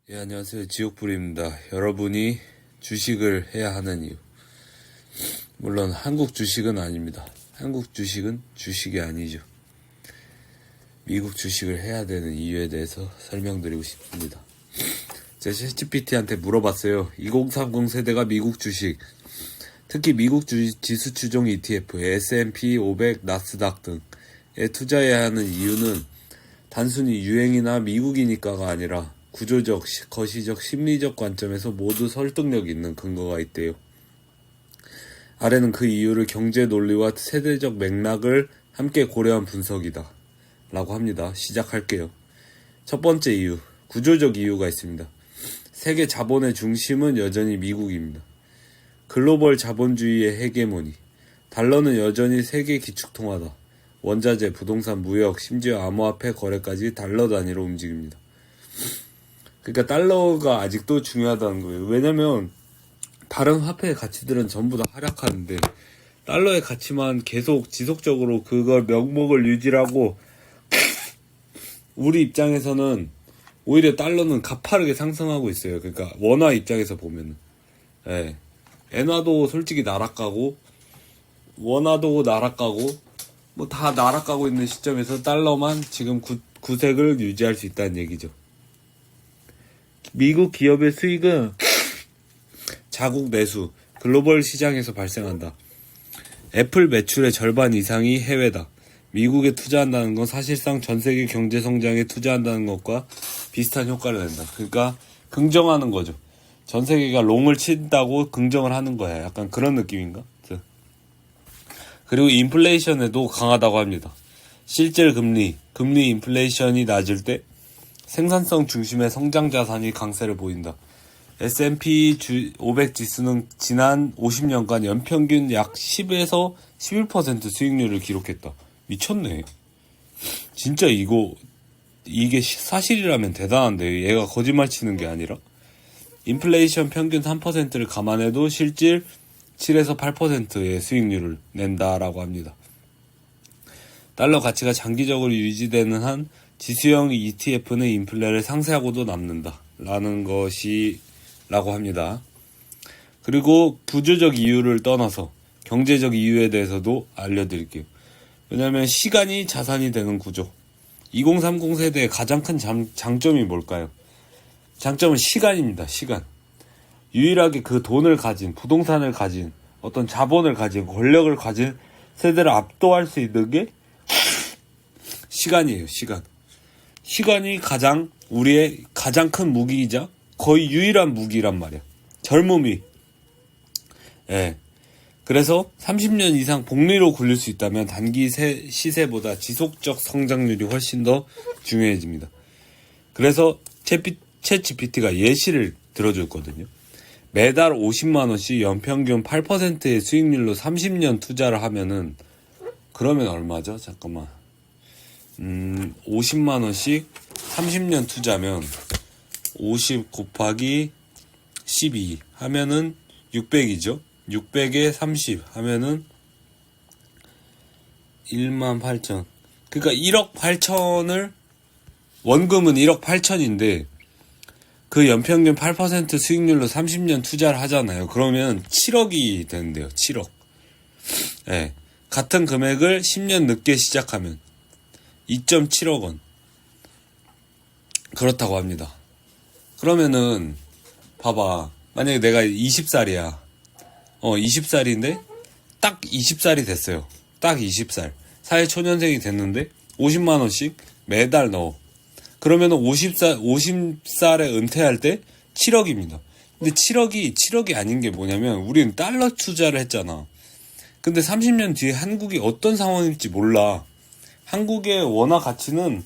예, 안녕하세요. 지옥불입니다. 여러분이 주식을 해야 하는 이유. 물론 한국 주식은 아닙니다. 한국 주식은 주식이 아니죠. 미국 주식을 해야 되는 이유에 대해서 설명드리고 싶습니다. 제가 챗GPT한테 물어봤어요. 2030 세대가 미국 주식, 특히 미국 지수 추종 ETF, S&P 500, 나스닥 등에 투자해야 하는 이유는 단순히 유행이나 미국이니까가 아니라 구조적, 거시적, 심리적 관점에서 모두 설득력 있는 근거가 있대요. 아래는 그 이유를 경제 논리와 세대적 맥락을 함께 고려한 분석이다 라고 합니다. 시작할게요. 첫 번째 이유, 구조적 이유가 있습니다. 세계 자본의 중심은 여전히 미국입니다. 글로벌 자본주의의 헤게모니, 달러는 여전히 세계 기축통화다. 원자재, 부동산, 무역, 심지어 암호화폐 거래까지 달러 단위로 움직입니다. 그러니까 달러가 아직도 중요하다는 거예요. 왜냐면 다른 화폐의 가치들은 전부 다 하락하는데 달러의 가치만 계속 지속적으로 그걸 명목을 유지하고, 우리 입장에서는 오히려 달러는 가파르게 상승하고 있어요. 그러니까 원화 입장에서 보면은, 예. 엔화도 솔직히 나락가고 원화도 나락가고 뭐 다 나락가고 있는 시점에서 달러만 지금 구색을 유지할 수 있다는 얘기죠. 미국 기업의 수익은 자국 내수, 글로벌 시장에서 발생한다. 애플 매출의 절반 이상이 해외다. 미국에 투자한다는 건 사실상 전 세계 경제 성장에 투자한다는 것과 비슷한 효과를 낸다. 그러니까 긍정하는 거죠. 전 세계가 롱을 친다고 긍정을 하는 거야. 약간 그런 느낌인가? 그리고 인플레이션에도 강하다고 합니다. 실질 금리 인플레이션이 낮을 때 생산성 중심의 성장 자산이 강세를 보인다. S&P 500 지수는 지난 50년간 연평균 약 10에서 11% 수익률을 기록했다. 미쳤네. 진짜 이게 사실이라면 대단한데, 얘가 거짓말 치는 게 아니라. 인플레이션 평균 3%를 감안해도 실질 7에서 8%의 수익률을 낸다라고 합니다. 달러 가치가 장기적으로 유지되는 한 지수형 ETF는 인플레를 상쇄하고도 남는다 라는 것이라고 합니다. 그리고 구조적 이유를 떠나서 경제적 이유에 대해서도 알려드릴게요. 왜냐하면 시간이 자산이 되는 구조. 2030 세대의 가장 큰 장점이 뭘까요? 장점은 시간입니다. 시간. 유일하게 그 돈을 가진, 부동산을 가진, 어떤 자본을 가진, 권력을 가진 세대를 압도할 수 있는 게 시간이에요. 시간. 시간이 우리의 가장 큰 무기이자 거의 유일한 무기란 말이야. 젊음이. 예. 그래서 30년 이상 복리로 굴릴 수 있다면 단기 시세보다 지속적 성장률이 훨씬 더 중요해집니다. 그래서 챗GPT가 예시를 들어줬거든요. 매달 50만원씩 연평균 8%의 수익률로 30년 투자를 하면은, 그러면 얼마죠? 잠깐만. 50만원씩 30년 투자면 50 곱하기 12 하면은 600이죠. 600에 30 하면은 18,000. 그러니까 1억 8천을, 원금은 1억 8천인데 그 연평균 8% 수익률로 30년 투자를 하잖아요. 그러면 7억이 되는데요. 7억. 예. 같은 금액을 10년 늦게 시작하면 2.7억 원. 그렇다고 합니다. 그러면은 봐봐. 만약에 내가 20살이야. 20살인데 딱 20살이 됐어요. 딱 20살. 사회초년생이 됐는데 50만 원씩 매달 넣어. 그러면은 50살에 은퇴할 때 7억입니다. 근데 7억이 아닌 게 뭐냐면, 우리는 달러 투자를 했잖아. 근데 30년 뒤에 한국이 어떤 상황일지 몰라. 한국의 원화 가치는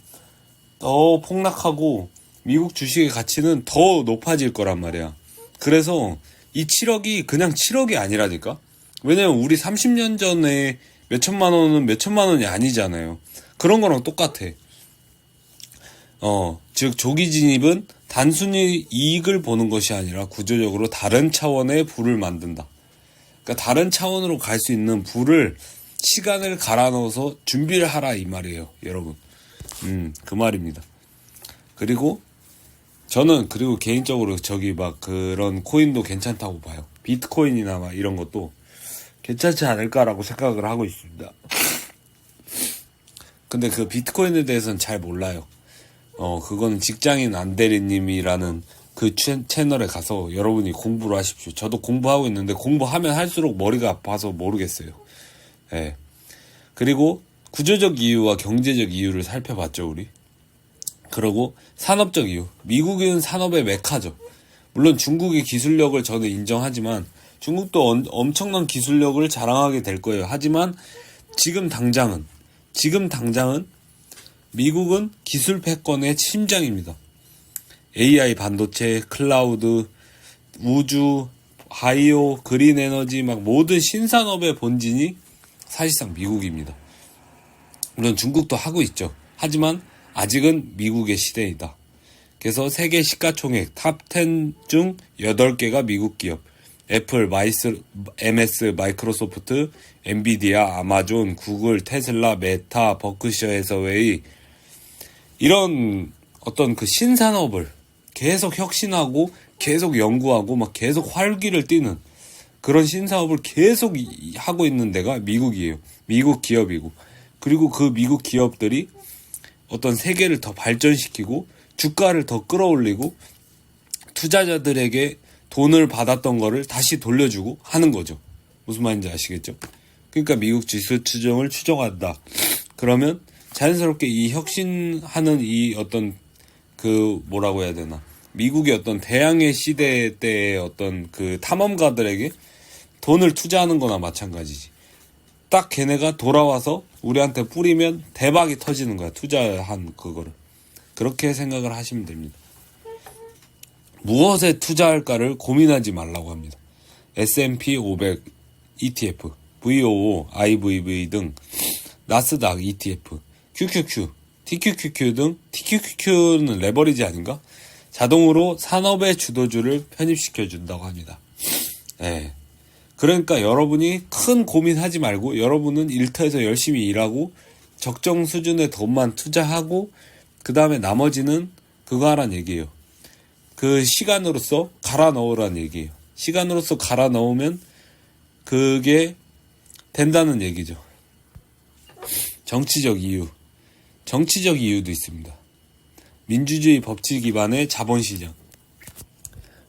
더 폭락하고 미국 주식의 가치는 더 높아질 거란 말이야. 그래서 이 7억이 그냥 7억이 아니라니까? 왜냐면 우리 30년 전에 몇천만 원은 몇천만 원이 아니잖아요. 그런 거랑 똑같아. 즉 조기 진입은 단순히 이익을 보는 것이 아니라 구조적으로 다른 차원의 부를 만든다. 그러니까 다른 차원으로 갈 수 있는 부를, 시간을 갈아 넣어서 준비를 하라 이 말이에요, 여러분. 그 말입니다. 그리고 저는 그리고 개인적으로 저기 막 그런 코인도 괜찮다고 봐요. 비트코인이나 막 이런 것도 괜찮지 않을까라고 생각을 하고 있습니다. 근데 그 비트코인에 대해서는 잘 몰라요. 그거는 직장인 안대리님이라는 그 채널에 가서 여러분이 공부를 하십시오. 저도 공부하고 있는데 공부하면 할수록 머리가 아파서 모르겠어요. 예. 그리고 구조적 이유와 경제적 이유를 살펴봤죠, 우리. 그리고 산업적 이유. 미국은 산업의 메카죠. 물론 중국의 기술력을 저는 인정하지만 중국도 엄청난 기술력을 자랑하게 될 거예요. 하지만 지금 당장은 미국은 기술 패권의 심장입니다. AI 반도체, 클라우드, 우주, 바이오, 그린 에너지 막 모든 신산업의 본진이 사실상 미국입니다. 물론 중국도 하고 있죠. 하지만 아직은 미국의 시대이다. 그래서 세계 시가총액 탑10 중 8개가 미국 기업. 애플, MS, 마이크로소프트, 엔비디아, 아마존, 구글, 테슬라, 메타, 버크셔 해서웨이 이런 어떤 그 신산업을 계속 혁신하고 계속 연구하고 막 계속 활기를 띠는 그런 신사업을 계속 하고 있는 데가 미국이에요. 미국 기업이고. 그리고 그 미국 기업들이 어떤 세계를 더 발전시키고 주가를 더 끌어올리고 투자자들에게 돈을 받았던 거를 다시 돌려주고 하는 거죠. 무슨 말인지 아시겠죠? 그러니까 미국 지수 추정을 추정한다. 그러면 자연스럽게 이 혁신하는 이 어떤 그 뭐라고 해야 되나, 미국의 어떤 대항해 시대 때의 어떤 그 탐험가들에게 돈을 투자하는 거나 마찬가지지. 딱 걔네가 돌아와서 우리한테 뿌리면 대박이 터지는 거야. 투자한 그거를. 그렇게 생각을 하시면 됩니다. 무엇에 투자할까를 고민하지 말라고 합니다. S&P 500 ETF, VOO, IVV 등 나스닥 ETF, QQQ, TQQQ 등 TQQQ는 레버리지 아닌가? 자동으로 산업의 주도주를 편입시켜 준다고 합니다. 네. 그러니까 여러분이 큰 고민하지 말고 여러분은 일터에서 열심히 일하고 적정 수준의 돈만 투자하고 그 다음에 나머지는 그거 하란 얘기예요. 그 시간으로서 갈아 넣으란 얘기예요. 시간으로서 갈아 넣으면 그게 된다는 얘기죠. 정치적 이유도 있습니다. 민주주의 법치 기반의 자본시장.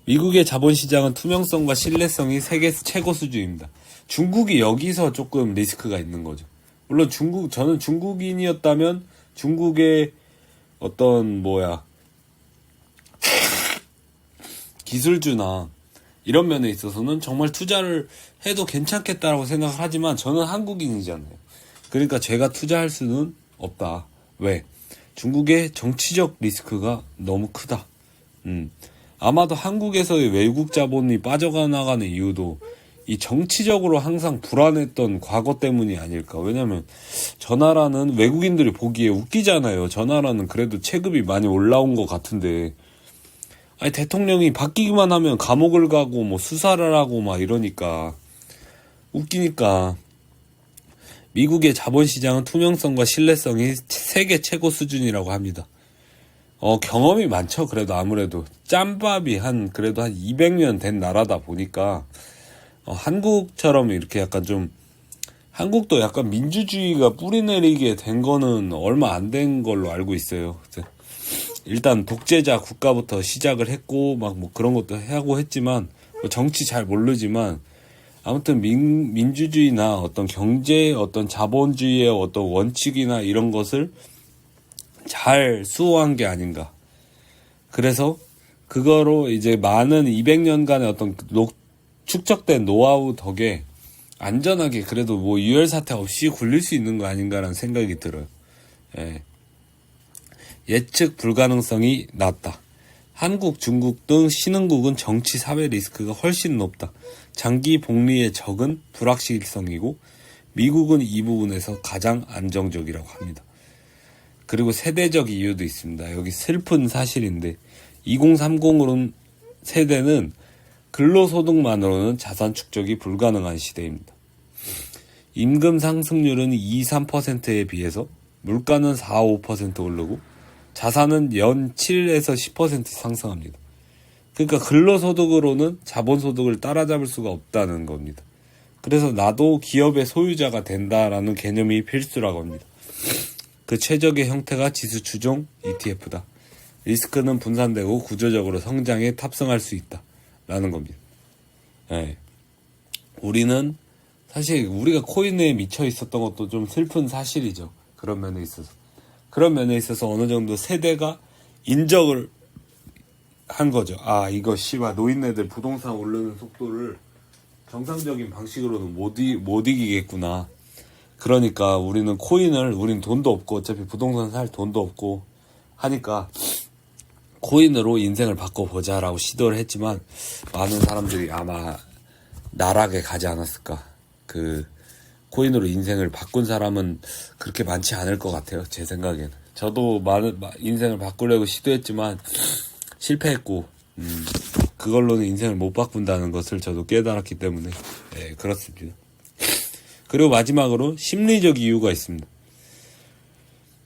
미국의 자본시장은 투명성과 신뢰성이 세계 최고 수준입니다. 중국이 여기서 조금 리스크가 있는 거죠. 물론 저는 중국인이었다면 중국의 어떤 기술주나 이런 면에 있어서는 정말 투자를 해도 괜찮겠다라고 생각을 하지만 저는 한국인이잖아요. 그러니까 제가 투자할 수는 없다. 왜? 중국의 정치적 리스크가 너무 크다. 아마도 한국에서의 외국 자본이 빠져나가는 이유도 이 정치적으로 항상 불안했던 과거 때문이 아닐까. 왜냐면 저 나라는 외국인들이 보기에 웃기잖아요. 저 나라는 그래도 체급이 많이 올라온 것 같은데, 아니 대통령이 바뀌기만 하면 감옥을 가고 뭐 수사를 하고 막 이러니까 웃기니까. 미국의 자본시장은 투명성과 신뢰성이 세계 최고 수준이라고 합니다. 경험이 많죠. 그래도 아무래도 짬밥이 그래도 한 200년 된 나라다 보니까 한국처럼 이렇게 약간 좀, 한국도 약간 민주주의가 뿌리내리게 된 거는 얼마 안 된 걸로 알고 있어요. 일단 독재자 국가부터 시작을 했고 막 뭐 그런 것도 하고 했지만 정치 잘 모르지만 아무튼 민주주의나 어떤 경제, 어떤 자본주의의 어떤 원칙이나 이런 것을 잘 수호한 게 아닌가. 그래서 그거로 이제 많은 200년간의 어떤 축적된 노하우 덕에 안전하게 그래도 뭐 유혈 사태 없이 굴릴 수 있는 거 아닌가라는 생각이 들어요. 예. 예측 불가능성이 낮다. 한국, 중국 등 신흥국은 정치, 사회 리스크가 훨씬 높다. 장기 복리에 적은 불확실성이고 미국은 이 부분에서 가장 안정적이라고 합니다. 그리고 세대적 이유도 있습니다. 여기 슬픈 사실인데 2030 세대는 근로소득만으로는 자산 축적이 불가능한 시대입니다. 임금 상승률은 2-3%에 비해서 물가는 4-5% 오르고 자산은 연 7에서 10% 상승합니다. 그러니까 근로소득으로는 자본소득을 따라잡을 수가 없다는 겁니다. 그래서 나도 기업의 소유자가 된다라는 개념이 필수라고 합니다. 그 최적의 형태가 지수 추종 ETF다. 리스크는 분산되고 구조적으로 성장에 탑승할 수 있다라는 겁니다. 네. 우리는 사실 우리가 코인에 미쳐 있었던 것도 좀 슬픈 사실이죠. 그런 면에 있어서 어느 정도 세대가 인정을 한 거죠. 아, 이거 씨발 노인네들 부동산 오르는 속도를 정상적인 방식으로는 못 이기겠구나. 그러니까 우리는 우린 돈도 없고 어차피 부동산 살 돈도 없고 하니까 코인으로 인생을 바꿔보자라고 시도를 했지만 많은 사람들이 아마 나락에 가지 않았을까. 코인으로 인생을 바꾼 사람은 그렇게 많지 않을 것 같아요. 제 생각에는. 저도 인생을 바꾸려고 시도했지만 실패했고, 그걸로는 인생을 못 바꾼다는 것을 저도 깨달았기 때문에, 네, 그렇습니다. 그리고 마지막으로 심리적 이유가 있습니다.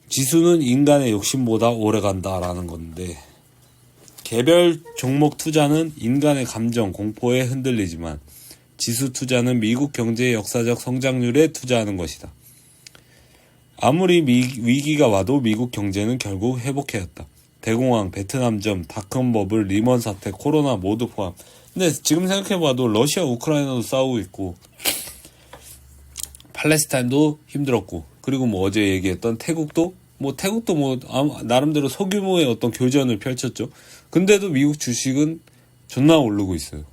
지수는 인간의 욕심보다 오래 간다라는 건데, 개별 종목 투자는 인간의 감정, 공포에 흔들리지만, 지수 투자는 미국 경제의 역사적 성장률에 투자하는 것이다. 아무리 위기가 와도 미국 경제는 결국 회복해왔다. 대공황, 베트남전, 닷컴 버블, 리먼 사태, 코로나 모두 포함. 근데 지금 생각해봐도 러시아, 우크라이나도 싸우고 있고 팔레스타인도 힘들었고 그리고 어제 얘기했던 태국도 나름대로 소규모의 어떤 교전을 펼쳤죠. 근데도 미국 주식은 존나 오르고 있어요.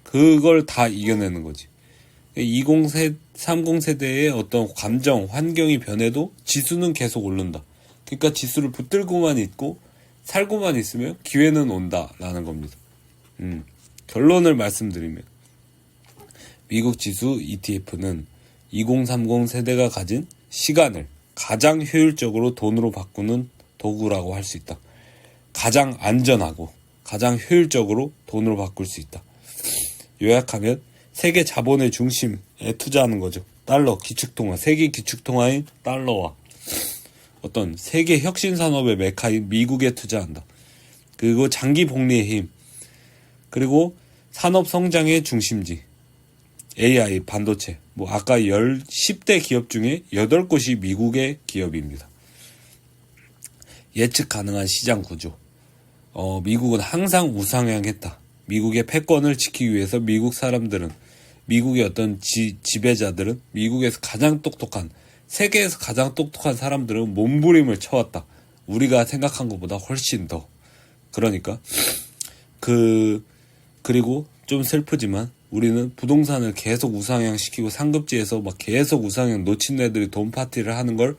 그걸 다 이겨내는 거지. 30 세대의 어떤 감정, 환경이 변해도 지수는 계속 오른다. 그러니까 지수를 붙들고만 있고 살고만 있으면 기회는 온다라는 겁니다. 결론을 말씀드리면 미국 지수 ETF는 2030 세대가 가진 시간을 가장 효율적으로 돈으로 바꾸는 도구라고 할 수 있다. 가장 안전하고 가장 효율적으로 돈으로 바꿀 수 있다. 요약하면 세계 자본의 중심에 투자하는 거죠. 달러, 기축통화, 세계 기축통화인 달러와 어떤 세계 혁신 산업의 메카인 미국에 투자한다. 그리고 장기 복리의 힘, 그리고 산업 성장의 중심지, AI, 반도체, 아까 10대 기업 중에 8곳이 미국의 기업입니다. 예측 가능한 시장 구조. 미국은 항상 우상향했다. 미국의 패권을 지키기 위해서 미국 사람들은, 미국의 어떤 지배자들은 미국에서 가장 똑똑한, 세계에서 가장 똑똑한 사람들은 몸부림을 쳐왔다. 우리가 생각한 것보다 훨씬 더. 그러니까 그리고 좀 슬프지만 우리는 부동산을 계속 우상향시키고 상급지에서 계속 우상향 놓친 애들이 돈 파티를 하는 걸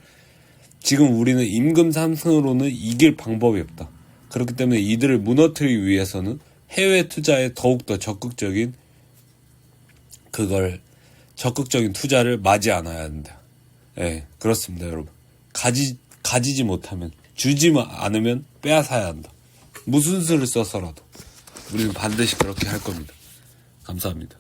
지금 우리는 임금 상승으로는 이길 방법이 없다. 그렇기 때문에 이들을 무너뜨리기 위해서는 해외 투자에 더욱더 적극적인 투자를 맞이 않아야 한다. 예, 그렇습니다, 여러분. 가지지 못하면, 주지 않으면 빼앗아야 한다. 무슨 수를 써서라도. 우리는 반드시 그렇게 할 겁니다. 감사합니다.